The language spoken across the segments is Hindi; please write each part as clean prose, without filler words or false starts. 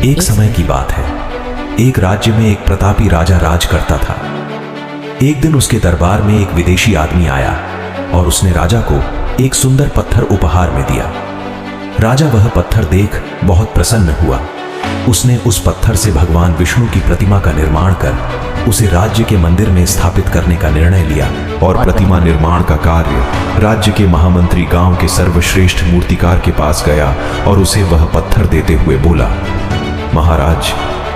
एक समय की बात है। एक राज्य में एक प्रतापी राजा राज करता था। एक दिन उसके दरबार में एक विदेशी आदमी आया और उसने राजा को एक सुंदर पत्थर उपहार में दिया। राजा वह पत्थर देख बहुत प्रसन्न हुआ। उसने उस पत्थर से भगवान विष्णु की प्रतिमा का निर्माण कर उसे राज्य के मंदिर में स्थापित करने का निर्णय लिया और प्रतिमा निर्माण का कार्य राज्य के महामंत्री गांव के सर्वश्रेष्ठ मूर्तिकार के पास गया और उसे वह पत्थर देते हुए बोला, महाराज,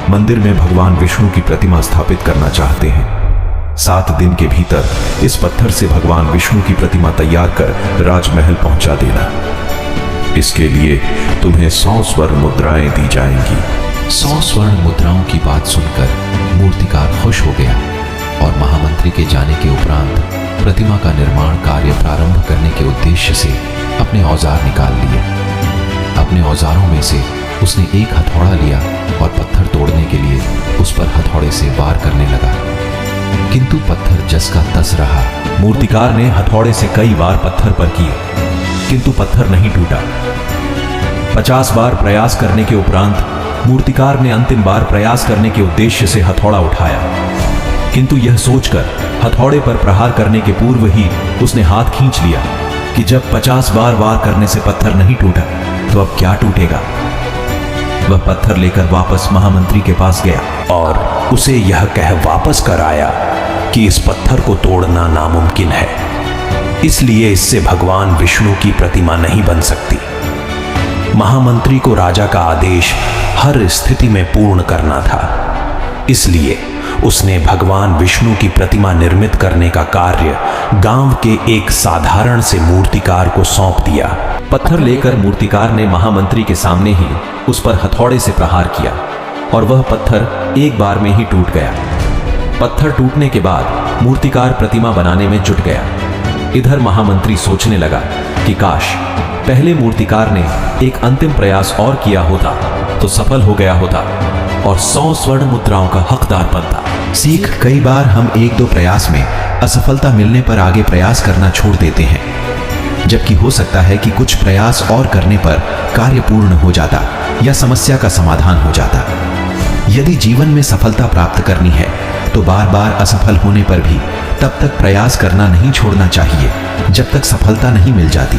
मंदिर में भगवान विष्णु की प्रतिमा स्थापित करना चाहते हैं। 7 दिन के भीतर इस पत्थर से भगवान विष्णु की प्रतिमा तैयार कर राजमहल पहुंचा देना। इसके लिए तुम्हें 100 स्वर्ण मुद्राएं दी जाएंगी। 100 स्वर्ण मुद्राओं की बात सुनकर मूर्तिकार खुश हो गया और महामंत्री के जाने के उपरांत प्रतिमा का निर्माण कार्य प्रारंभ करने के उद्देश्य से अपने औजार निकाल लिए। अपने औजारों में से उसने एक हथौड़ा लिया और पत्थर तोड़ने के लिए उस पर हथौड़े से वार करने लगा, किंतु पत्थर जस का तस रहा। मूर्तिकार ने हथौड़े से कई बार पत्थर पर किए, किंतु पत्थर नहीं टूटा। 50 बार प्रयास करने के उपरांत मूर्तिकार ने अंतिम बार प्रयास करने के उद्देश्य से हथौड़ा उठाया, किंतु यह सोचकर हथौड़े पर प्रहार करने के पूर्व ही उसने हाथ खींच लिया कि जब 50 बार वार करने से पत्थर नहीं टूटा तो अब क्या टूटेगा। वह पत्थर लेकर वापस महामंत्री के पास गया और उसे यह कह वापस कर आया कि इस पत्थर को तोड़ना नामुमकिन है, इसलिए इससे भगवान विष्णु की प्रतिमा नहीं बन सकती। महामंत्री को राजा का आदेश हर स्थिति में पूर्ण करना था, इसलिए उसने भगवान विष्णु की प्रतिमा निर्मित करने का कार्य गांव के एक साधारण से मूर्तिकार को सौंप दिया। पत्थर लेकर मूर्तिकार ने महामंत्री के सामने ही उस पर हथौड़े से प्रहार किया और वह पत्थर एक बार में ही टूट गया। पत्थर टूटने के बाद मूर्तिकार प्रतिमा बनाने में जुट गया। इधर महामंत्री सोचने लगा कि काश पहले मूर्तिकार ने एक अंतिम प्रयास और किया होता तो सफल हो गया होता और 100 स्वर्ण मुद्राओं का हकदार बनता। सीख, कई बार हम 1-2 प्रयास में असफलता मिलने पर आगे प्रयास करना छोड़ देते हैं, जबकि हो सकता है कि कुछ प्रयास और करने पर कार्य पूर्ण हो जाता या समस्या का समाधान हो जाता। यदि जीवन में सफलता प्राप्त करनी है तो बार बार असफल होने पर भी तब तक प्रयास करना नहीं छोड़ना चाहिए जब तक सफलता नहीं मिल जाती।